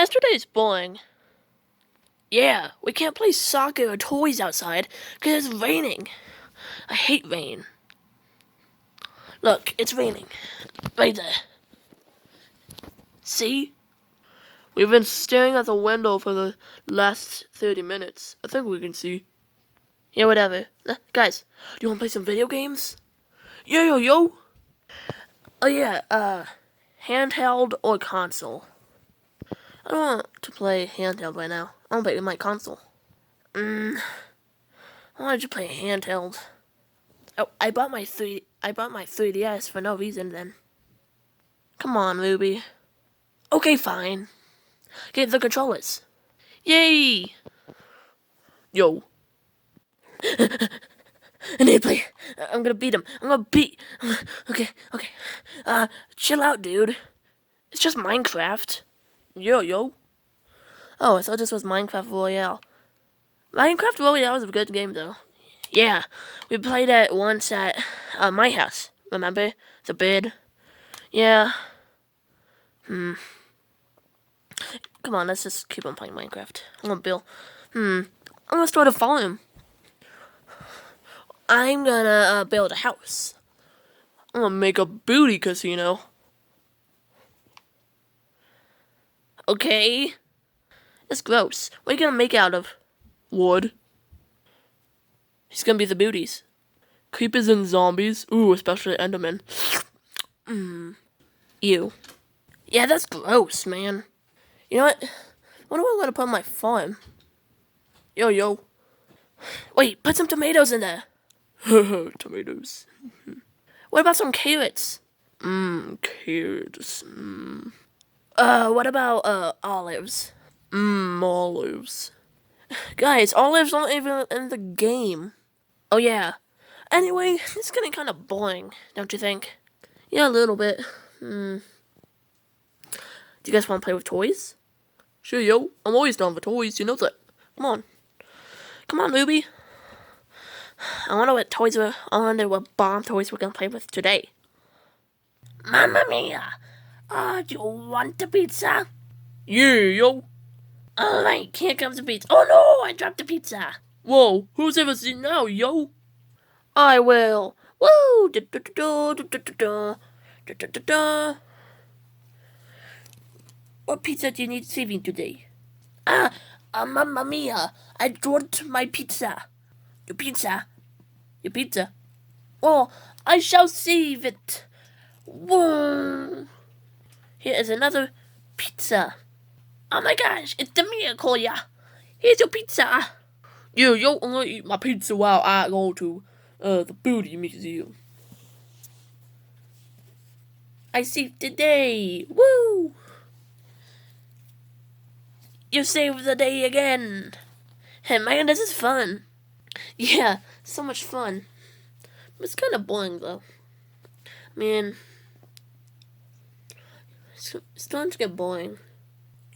Yesterday's boring. Yeah, we can't play soccer or toys outside because it's raining. I hate rain. Look, it's raining. Right there. See? We've been staring at the window for the last 30 minutes. I think we can see. Yeah, whatever. Guys, do you want to play some video games? Yo. Oh yeah, handheld or console? I don't want to play handheld right now. I want to play my console. Why don't you play handheld? Oh, I bought my 3DS for no reason then. Come on, Ruby. Okay, fine. Get the controllers. Yay! Yo. I need to play. I'm gonna beat him. Okay. Chill out, dude. It's just Minecraft. Yo. Oh, I thought this was Minecraft Royale. Minecraft Royale is a good game, though. Yeah, we played it once at my house. Remember? The bid. Yeah. Come on, let's just keep on playing Minecraft. I'm gonna build. I'm gonna start a farm. I'm gonna build a house. I'm gonna make a booty casino. Okay. That's gross. What are you gonna make out of? Wood. He's gonna be the booties. Creepers and zombies. Ooh, especially Enderman. Ew. Yeah, that's gross, man. You know what? What am I gonna put on my farm? Yo. Wait, put some tomatoes in there. Tomatoes. What about some carrots? Carrots. What about olives? Olives. Guys, olives aren't even in the game. Oh yeah. Anyway, it's getting kind of boring, don't you think? Yeah, a little bit. Do you guys want to play with toys? Sure, yo. I'm always down for toys, you know that. Come on, Ruby. I wonder what bomb toys we're gonna play with today. Mamma mia! Do you want a pizza? Yeah, yo. Alright, here comes the pizza. Oh no, I dropped the pizza. Whoa, who's ever seen now, yo? I will. Woo! What pizza do you need saving today? Mamma mia! I dropped my pizza. Your pizza. Oh, I shall save it. Whoa! Here is another pizza. Oh my gosh, it's the miracle, yeah. Here's your pizza. Yo, I'm gonna eat my pizza while I go to the Booty Museum. I saved the day. Woo! You saved the day again. Hey man, this is fun. Yeah, so much fun. It's kind of boring though. I mean, it's starting to get boring.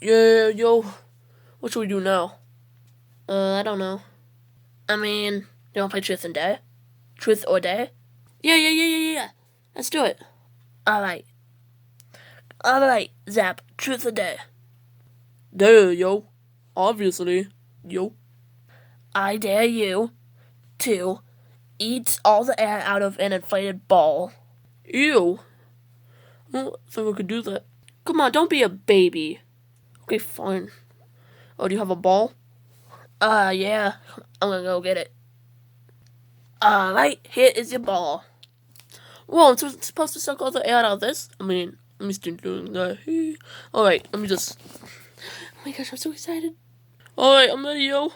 Yeah, yo. What should we do now? I don't know. I mean, you wanna play Truth and Dare? Truth or Dare? Yeah. Let's do it. Alright, Zap. Truth or Dare? Dare, yo. Obviously. Yo. I dare you to eat all the air out of an inflated ball. Ew. I don't think I could do that. Come on, don't be a baby. Okay, fine. Oh, do you have a ball? Yeah. I'm gonna go get it. Alright, here is your ball. Whoa, I'm supposed to suck all the air out of this? I mean, let me start doing that. Alright, let me just... Oh my gosh, I'm so excited. Alright, I'm ready, yo.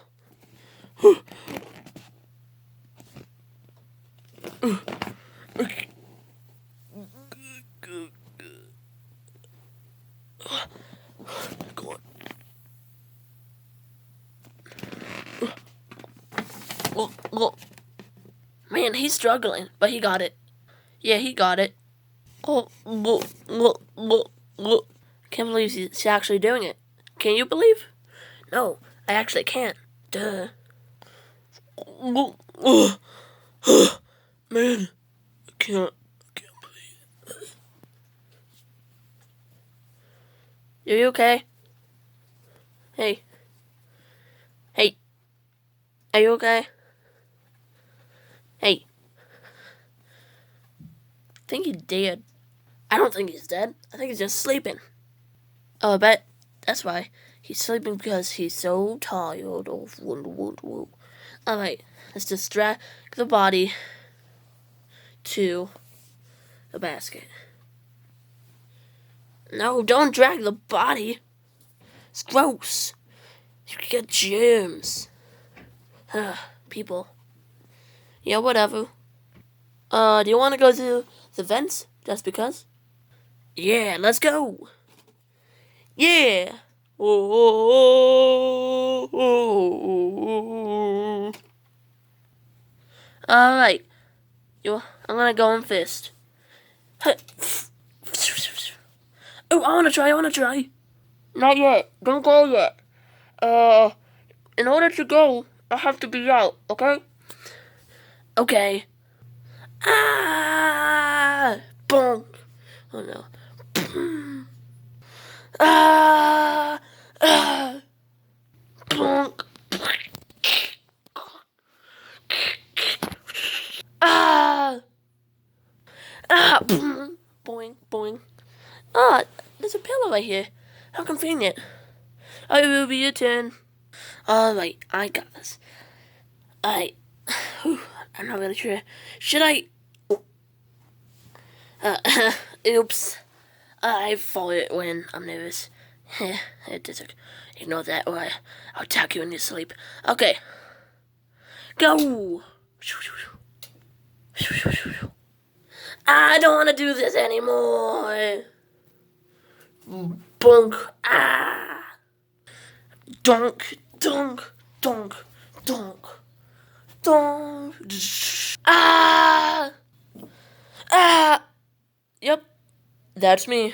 Go on. Man, he's struggling, but he got it. Yeah, he got it. Can't believe he's actually doing it. Can you believe? No, I actually can't. Duh. Man, I can't believe it. Are you okay? Hey. Hey. Are you okay? Hey. I think he's dead. I don't think he's dead. I think he's just sleeping. Oh, I bet that's why. He's sleeping because he's so tired of Wonder. Alright, let's just drag the body to the basket. No, don't drag the body. It's gross. You can get germs. People. Yeah, whatever. Do you want to go to the vents just because? Yeah, let's go. Yeah. Alright. I'm gonna go in first. Oh, I wanna try. Not yet. Don't go yet. In order to go, I have to be out, okay? Okay. Ah! Bonk. Oh no. Ah! Ah! Bonk. Ah! Ah! Boing, boing. Ah, there's a pillow right here. How convenient. I will be your turn. Alright, I got this. Alright. I'm not really sure. Should I? Oops. I fall it when I'm nervous. Ignore that or I'll attack you in your sleep. Okay. Go! I don't want to do this anymore. Bunk. Ah! Donk, donk, donk, donk, donk. Ah! Ah! Yep, that's me.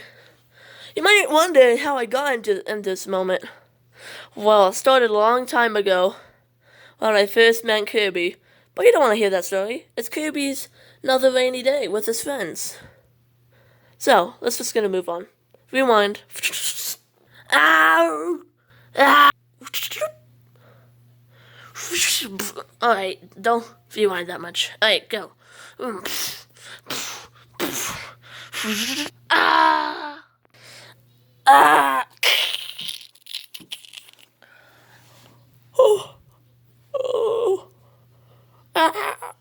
You might wonder how I got in this moment. Well, it started a long time ago when I first met Kirby. But you don't want to hear that story. It's Kirby's another rainy day with his friends. So, let's just gonna move on. Rewind. Ow! Ah! Alright, don't rewind that much. Alright, go. Ah! Ah! Oh! Oh! Ah!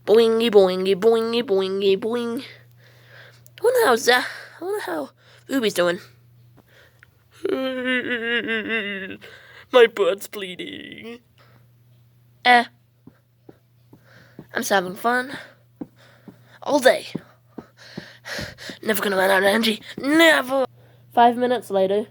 Boingy, boingy, boingy, boingy, boing. I wonder how Ruby's doing. My butt's bleeding. I'm just having fun. All day. Never gonna run out of energy. Never! 5 minutes later.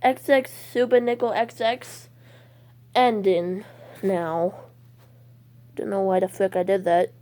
XX Super Nickel XX ending now. Don't know why the frick I did that.